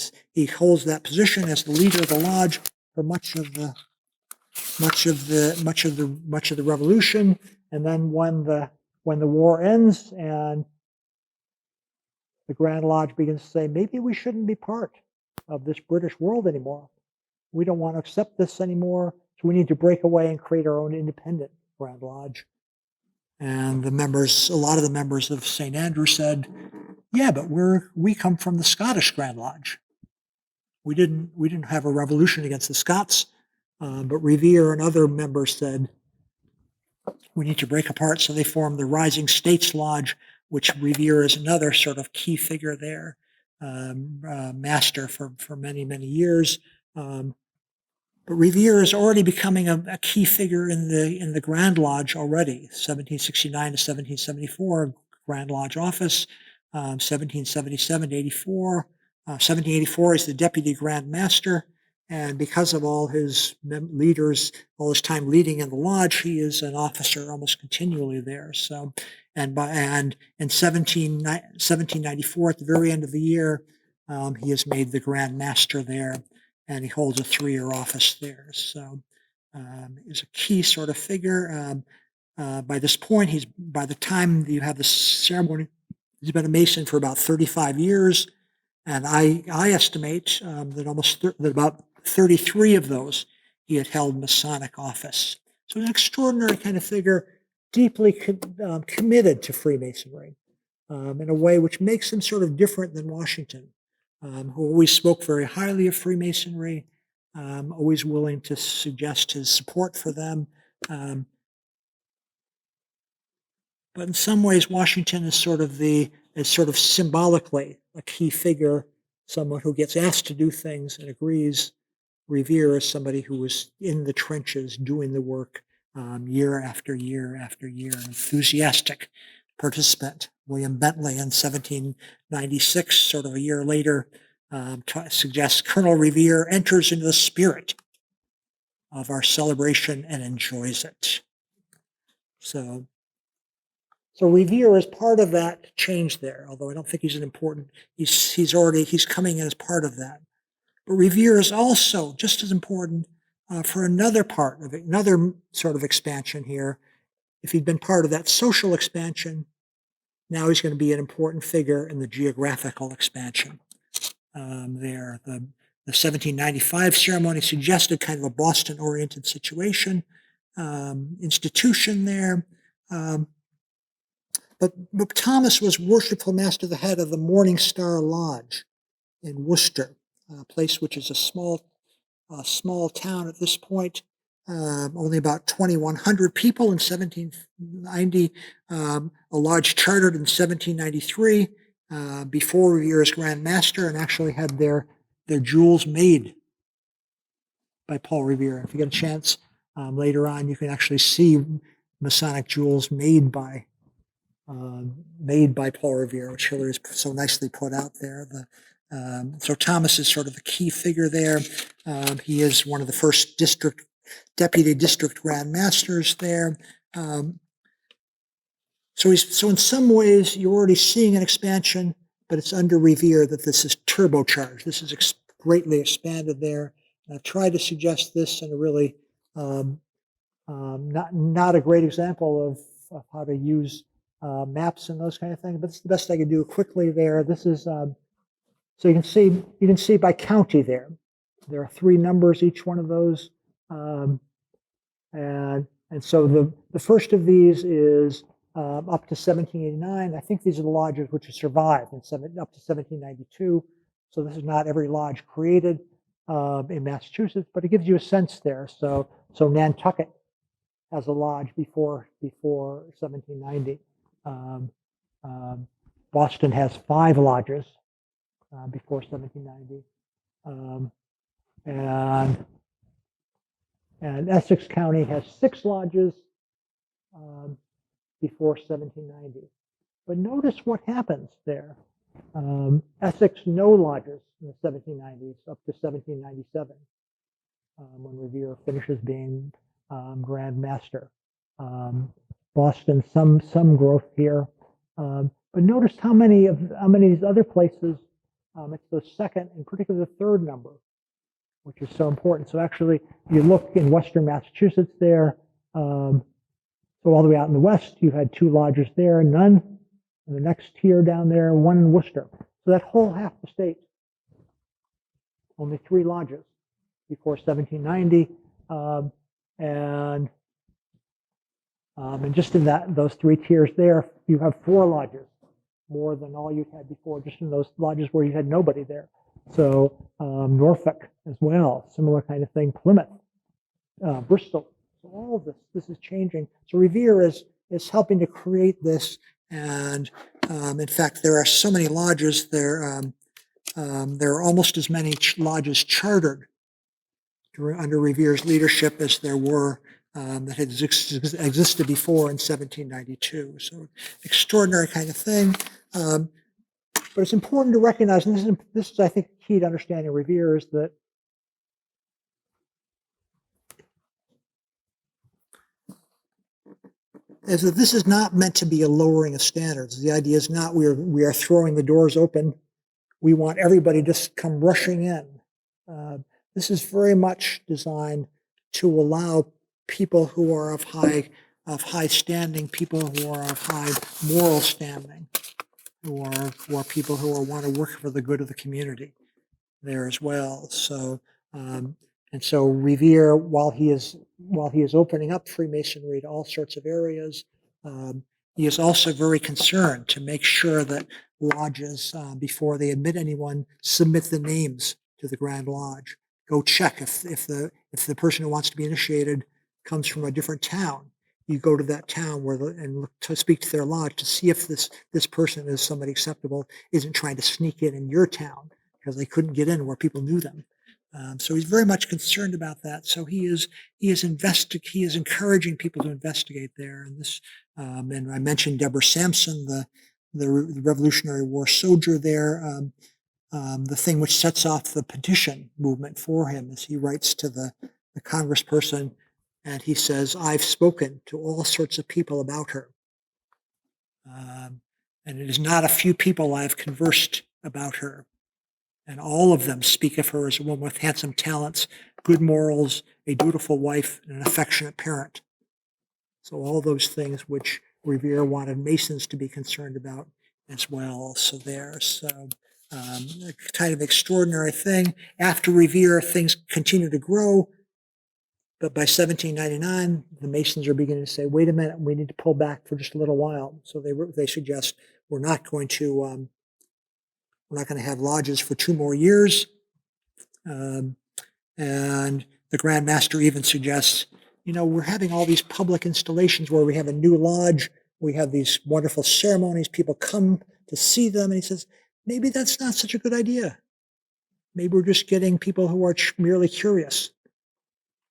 holds that position as the leader of the lodge for much of the Revolution. And then when the war ends and the Grand Lodge begins to say, maybe we shouldn't be part of this British world anymore. We don't want to accept this anymore, so we need to break away and create our own independent Grand Lodge. And a lot of the members of St. Andrew said, yeah, but we come from the Scottish Grand Lodge. We didn't have a revolution against the Scots, but Revere and other members said, we need to break apart. So they formed the Rising States Lodge, which Revere is another sort of key figure there, master for many, many years. But Revere is already becoming a key figure in the Grand Lodge already. 1769 to 1774, Grand Lodge office. 1777 to 84. 1784 is the Deputy Grand Master. And because of all his leaders, all his time leading in the lodge, he is an officer almost continually there. So, and in 1794, at the very end of the year, he is made the Grand Master there, and he holds a 3-year office there. So, is a key sort of figure. By this point, by the time you have the ceremony, he's been a Mason for about 35 years, and I estimate that about 33 of those he had held Masonic office. So an extraordinary kind of figure, deeply committed to Freemasonry in a way which makes him sort of different than Washington, who always spoke very highly of Freemasonry, always willing to suggest his support for them. But in some ways, Washington is sort of symbolically a key figure, someone who gets asked to do things and agrees. Revere is somebody who was in the trenches doing the work year after year after year, an enthusiastic participant. William Bentley in 1796, sort of a year later, suggests Colonel Revere enters into the spirit of our celebration and enjoys it. So Revere is part of that change there, although I don't think he's he's coming in as part of that. But Revere is also just as important for another part of it, another sort of expansion here. If he'd been part of that social expansion, now he's going to be an important figure in the geographical expansion there. The 1795 ceremony suggested kind of a Boston-oriented situation. institution there. But Thomas was worshipful master of the head of the Morning Star Lodge in Worcester, a place which is a small town at this point, only about 2,100 people in 1790. A lodge chartered in 1793 before Revere as Grand Master, and actually had their jewels made by Paul Revere. If you get a chance later on, you can actually see Masonic jewels made by Paul Revere, which Hillary has so nicely put out there. So Thomas is sort of the key figure there. He is one of the first deputy district grand masters there. So in some ways you're already seeing an expansion, but it's under Revere that this is turbocharged. This is greatly expanded there. And I've tried to suggest this in a really not a great example of how to use maps and those kind of things, but it's the best I can do quickly there. This is so you can see by county there. There are 3 numbers each one of those, and so the first of these is up to 1789. I think these are the lodges which have survived up to 1792. So this is not every lodge created in Massachusetts, but it gives you a sense there. So Nantucket has a lodge before 1790. Boston has 5 lodges before 1790, and Essex County has 6 lodges before 1790. But notice what happens there. Essex, no lodges in the 1790s up to 1797, when Revere finishes being Grand Master. Boston, some growth here, but notice how many of these other places. It's the second and particularly the third number, which is so important. So actually, you look in Western Massachusetts there. So all the way out in the west, you had 2 lodges there, none. And the next tier down there, 1 in Worcester. So that whole half the state, only 3 lodges before 1790, and just in those 3 tiers there, you have 4 lodges, more than all you had before, just in those lodges where you had nobody there. So Norfolk as well, similar kind of thing. Plymouth, Bristol. So all of this is changing. So Revere is helping to create this, and in fact, there are so many lodges there. There are almost as many lodges chartered under Revere's leadership as there were that had existed before in 1792. So extraordinary kind of thing. But it's important to recognize, and this is I think, key to understanding Revere, is that this is not meant to be a lowering of standards. The idea is not we are throwing the doors open. We want everybody to come rushing in. This is very much designed to allow people who are of high standing, people who are of high moral standing, who are people who want to work for the good of the community there as well. So and so Revere, while he is opening up Freemasonry to all sorts of areas, he is also very concerned to make sure that lodges, before they admit anyone, submit the names to the Grand Lodge. Go check if the person who wants to be initiated comes from a different town. You go to that town and look to speak to their lodge to see if this person is somebody acceptable, isn't trying to sneak in your town because they couldn't get in where people knew them. So he's very much concerned about that. So he is encouraging people to investigate there. And this, and I mentioned Deborah Sampson, the Revolutionary War soldier there. The thing which sets off the petition movement for him is he writes to the congressperson, and he says, "I've spoken to all sorts of people about her, and it is not a few people I've conversed about her. And all of them speak of her as a woman with handsome talents, good morals, a dutiful wife, and an affectionate parent." So all those things which Revere wanted Masons to be concerned about as well. So there, so a kind of extraordinary thing. After Revere, things continue to grow. But by 1799, the Masons are beginning to say, wait a minute, we need to pull back for just a little while. So they suggest we're not going to have lodges for 2 more years. And the Grand Master even suggests, we're having all these public installations where we have a new lodge, we have these wonderful ceremonies, people come to see them, and he says, maybe that's not such a good idea. Maybe we're just getting people who are merely curious.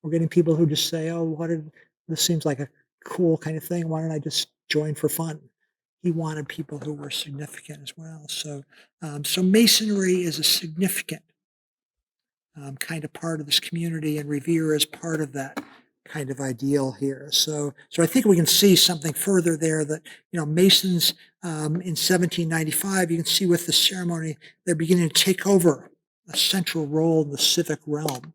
We're getting people who just say, oh, this seems like a cool kind of thing. Why don't I just join for fun? He wanted people who were significant as well. So Masonry is a significant kind of part of this community, and Revere is part of that kind of ideal here. So I think we can see something further there that, Masons in 1795, you can see with the ceremony, they're beginning to take over a central role in the civic realm.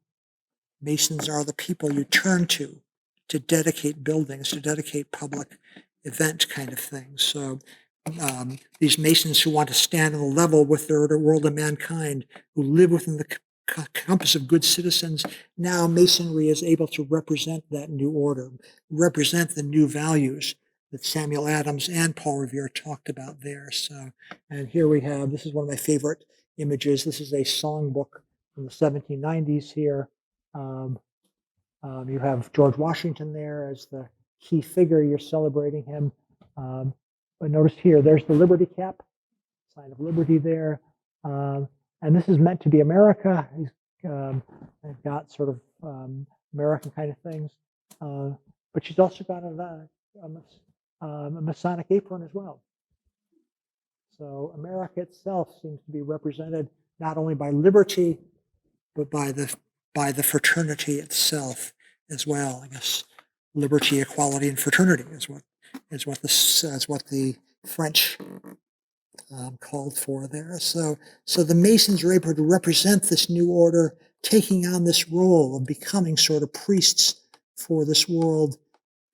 Masons are the people you turn to dedicate buildings, to dedicate public event kind of things. So these Masons who want to stand on the level with the world of mankind, who live within the compass of good citizens, now Masonry is able to represent that new order, represent the new values that Samuel Adams and Paul Revere talked about there. So, and here we have, this is one of my favorite images. This is a songbook from the 1790s here. You have George Washington there as the key figure. You're celebrating him. But notice here, there's the Liberty Cap, sign of liberty there. And this is meant to be America. They've got sort of American kind of things. But she's also got a Masonic apron as well. So America itself seems to be represented not only by liberty, but by the fraternity itself as well. I guess liberty, equality, and fraternity is what the French called for there. So the Masons are able to represent this new order, taking on this role of becoming sort of priests for this world,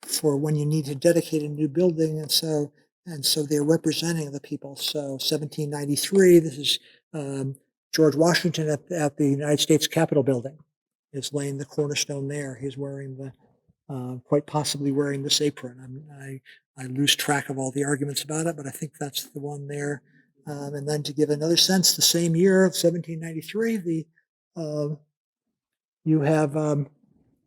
for when you need to dedicate a new building, and so they're representing the people. So 1793, this is George Washington at the United States Capitol building is laying the cornerstone there. He's wearing quite possibly wearing this apron. I lose track of all the arguments about it, but I think that's the one there. And then to give another sense, the same year of 1793, you have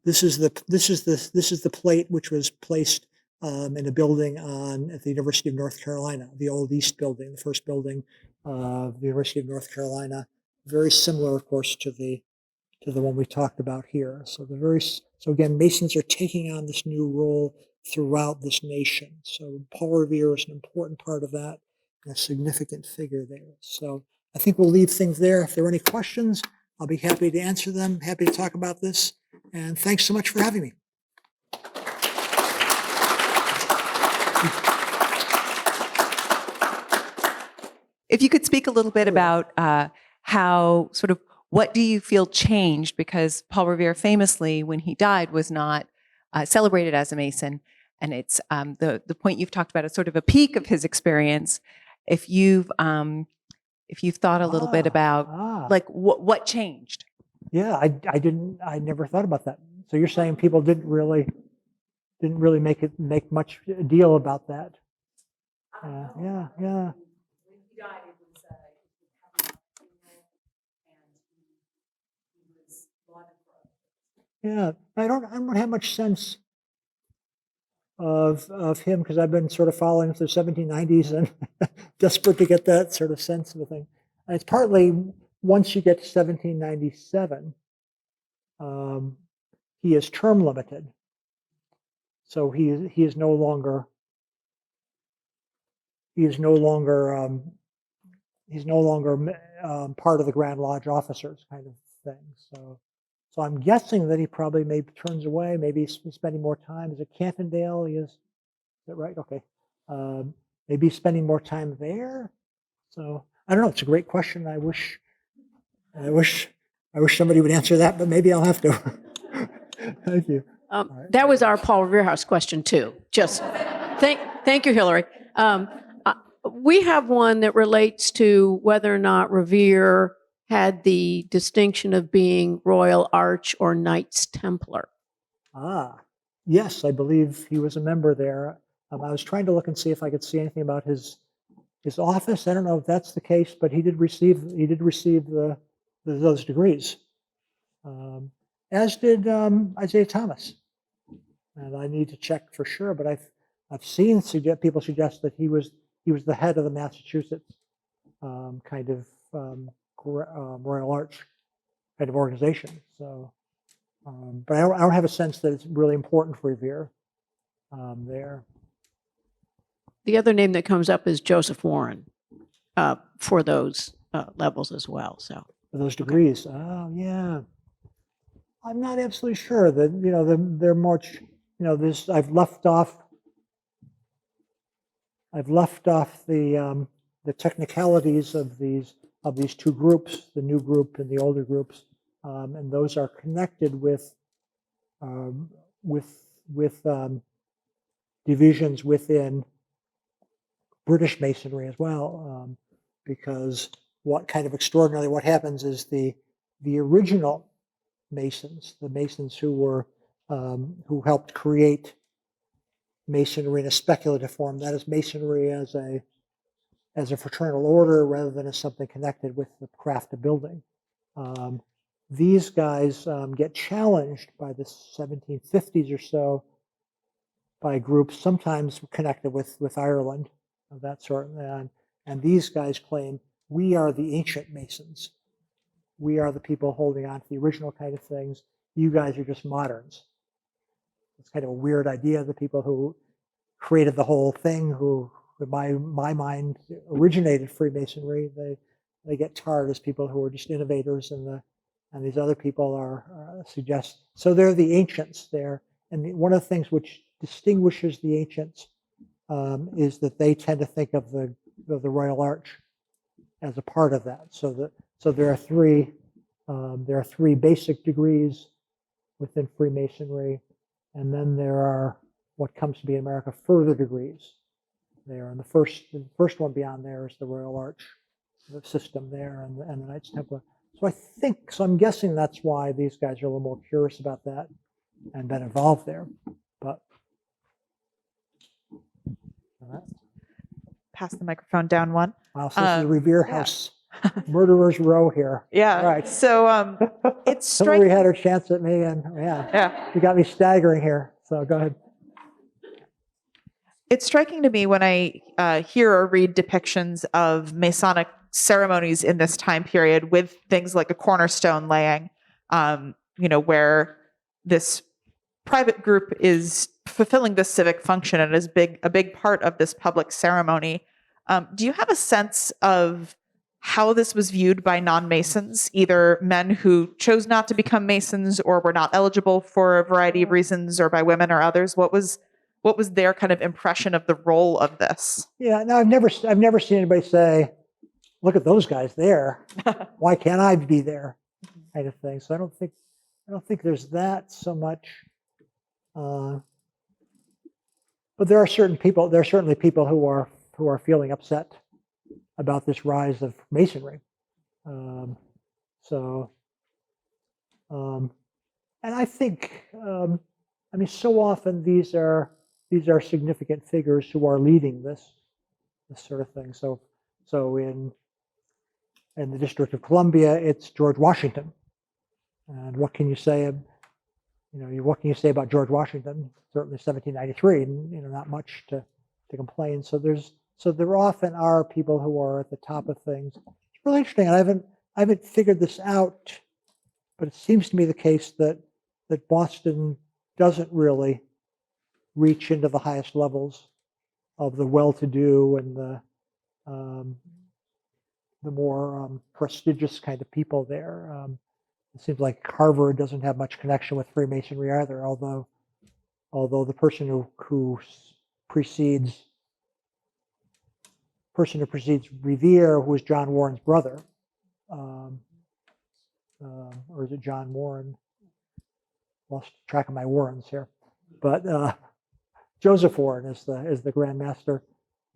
this is the plate which was placed in a building at the University of North Carolina, the old East building, the first building of the University of North Carolina. Very similar, of course, to the one we talked about here. So again, Masons are taking on this new role throughout this nation. So Paul Revere is an important part of that, and a significant figure there. So I think we'll leave things there. If there are any questions, I'll be happy to answer them, happy to talk about this. And thanks so much for having me. If you could speak a little bit about how what do you feel changed? Because Paul Revere famously, when he died, was not celebrated as a Mason. And it's the point you've talked about is sort of a peak of his experience. If you've thought a little bit about what changed. Yeah, I never thought about that. So you're saying people didn't really make much deal about that. Yeah. Yeah, I don't have much sense of him because I've been sort of following through the 1790s and desperate to get that sort of sense of a thing. And it's partly once you get to 1797, he is term limited, so he is no longer part of the Grand Lodge officers kind of thing. So I'm guessing that he probably maybe turns away. Maybe he's spending more time. Is it Cantondale? Is that right? Okay. Maybe he's spending more time there. So I don't know. It's a great question. I wish somebody would answer that, but maybe I'll have to. Thank you. That was our Paul Revere House question too. Just thank you, Hillary. We have one that relates to whether or not Revere had the distinction of being Royal Arch or Knights Templar. Yes, I believe he was a member there. I was trying to look and see if I could see anything about his office. I don't know if that's the case, but he did receive those degrees, as did Isaiah Thomas. And I need to check for sure, but I've seen people suggest that he was the head of the Massachusetts Royal Arch kind of organization. So, but I don't have a sense that it's really important for Revere there. The other name that comes up is Joseph Warren for those levels as well. So For those degrees. Oh, yeah. I'm not absolutely sure that, they're much, this, I've left off the technicalities of these two groups, the new group and the older groups, and those are connected with divisions within British Masonry as well, because what happens is the original Masons, the Masons who helped create Masonry in a speculative form, that is Masonry as a fraternal order rather than as something connected with the craft of building. These guys get challenged by the 1750s or so by groups sometimes connected with Ireland of that sort, and these guys claim we are the ancient Masons. We are the people holding on to the original kind of things. You guys are just moderns. It's kind of a weird idea. The people who created the whole thing, who in my mind originated Freemasonry, they get tarred as people who are just innovators, and these other people are suggest. So they're the ancients there, and one of the things which distinguishes the ancients is that they tend to think of the Royal Arch as a part of that. So there are three basic degrees within Freemasonry, and then there are what comes to be in America further degrees there. And the first one beyond there is the Royal Arch, the system there, and the Knights Templar. So I'm guessing that's why these guys are a little more curious about that and been involved there. But Pass the microphone down one. wow, so this is the Revere yeah. House, murderer's row here. Yeah. Right. So it's Hillary striking. had her chance at me, and Yeah. you got me staggering here. So go ahead. It's striking to me when I hear or read depictions of Masonic ceremonies in this time period with things like a cornerstone laying, where this private group is fulfilling this civic function and is a big part of this public ceremony. Do you have a sense of how this was viewed by non-Masons, either men who chose not to become Masons or were not eligible for a variety of reasons, or by women or others? What was their kind of impression of the role of this? Yeah, no, I've never seen anybody say, "Look at those guys there. Why can't I be there?" kind of thing. So I don't think there's that so much. But there are certainly people who are feeling upset about this rise of Masonry. And I think, so often these are significant figures who are leading this sort of thing. So in the District of Columbia, it's George Washington. And what can you say? What can you say about George Washington? Certainly 1793, and not much to complain. So there often are people who are at the top of things. It's really interesting. I haven't figured this out, but it seems to me the case that Boston doesn't really reach into the highest levels of the well-to-do and the more prestigious kind of people there. It seems like Harvard doesn't have much connection with Freemasonry either, although the person who precedes Revere, who is John Warren's brother, or is it John Warren? Lost track of my Warrens here, but Joseph Warren is the Grand Master.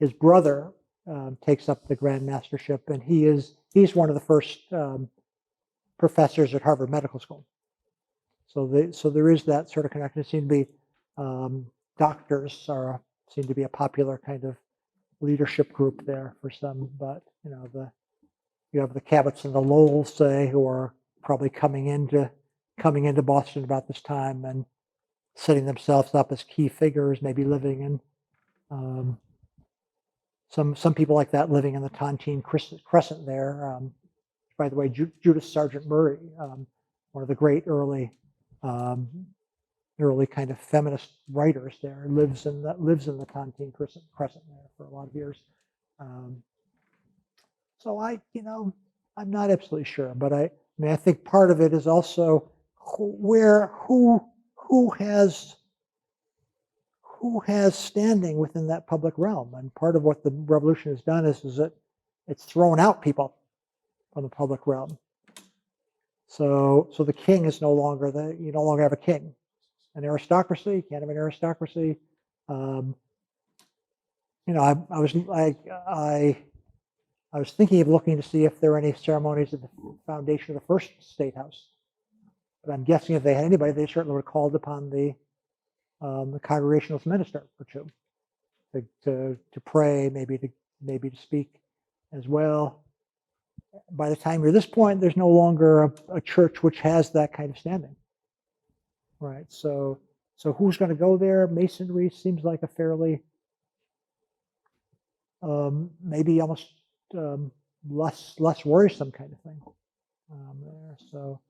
His brother takes up the Grand Mastership, and he's one of the first professors at Harvard Medical School. so there is that sort of connection. It seems to be doctors seem to be a popular kind of leadership group there for some, but you have the Cabots and the Lowells, say, who are probably coming into Boston about this time and setting themselves up as key figures, maybe living in some people like that living in the Tontine Crescent there. By the way, Judith Sargent Murray, one of the great early kind of feminist writers there, lives in the Tontine Crescent there for a lot of years. So I'm not absolutely sure, but I think part of it is also who has standing within that public realm, and part of what the revolution has done is that it's thrown out people from the public realm. So the king is no longer you no longer have a king. An aristocracy, you can't have an aristocracy. I was thinking of looking to see if there are any ceremonies at the foundation of the first State House, but I'm guessing if they had anybody, they certainly would have called upon the Congregationalist minister or two to pray, maybe to speak as well. By the time you're at this point, there's no longer a church which has that kind of standing, right? So who's going to go there? Masonry seems like a fairly maybe almost less worrisome kind of thing there. So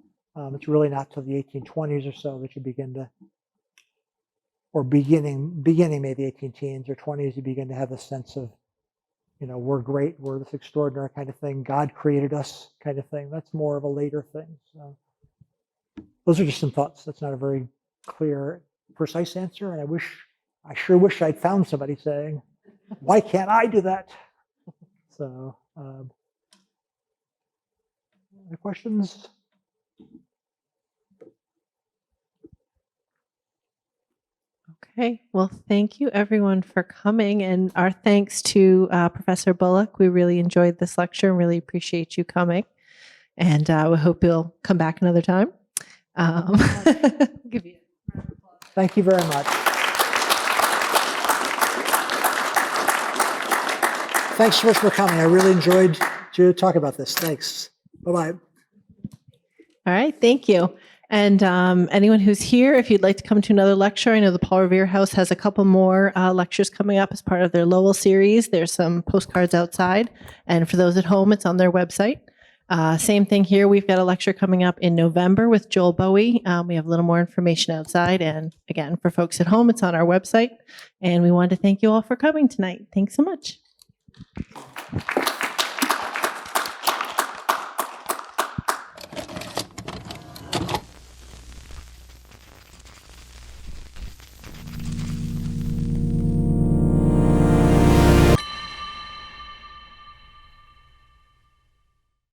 it's really not till the 1820s or so that you begin to, or beginning maybe 18 teens or 20s, you begin to have a sense of, we're great, we're this extraordinary kind of thing, God created us kind of thing. That's more of a later thing. So those are just some thoughts. That's not a very clear, precise answer, and I sure wish I'd found somebody saying, why can't I do that? So, any questions? Okay, well, thank you everyone for coming, and our thanks to Professor Bullock. We really enjoyed this lecture and really appreciate you coming, and we hope you'll come back another time. Give you a round of applause. Thank you very much. Thanks so much for coming. I really enjoyed to talk about this. Thanks. Bye-bye. All right, thank you. And anyone who's here, if you'd like to come to another lecture, I know the Paul Revere House has a couple more lectures coming up as part of their Lowell series. There's some postcards outside. And for those at home, it's on their website. Same thing here. We've got a lecture coming up in November with Joel Bowie. We have a little more information outside. And again, for folks at home, it's on our website. And we want to thank you all for coming tonight. Thanks so much.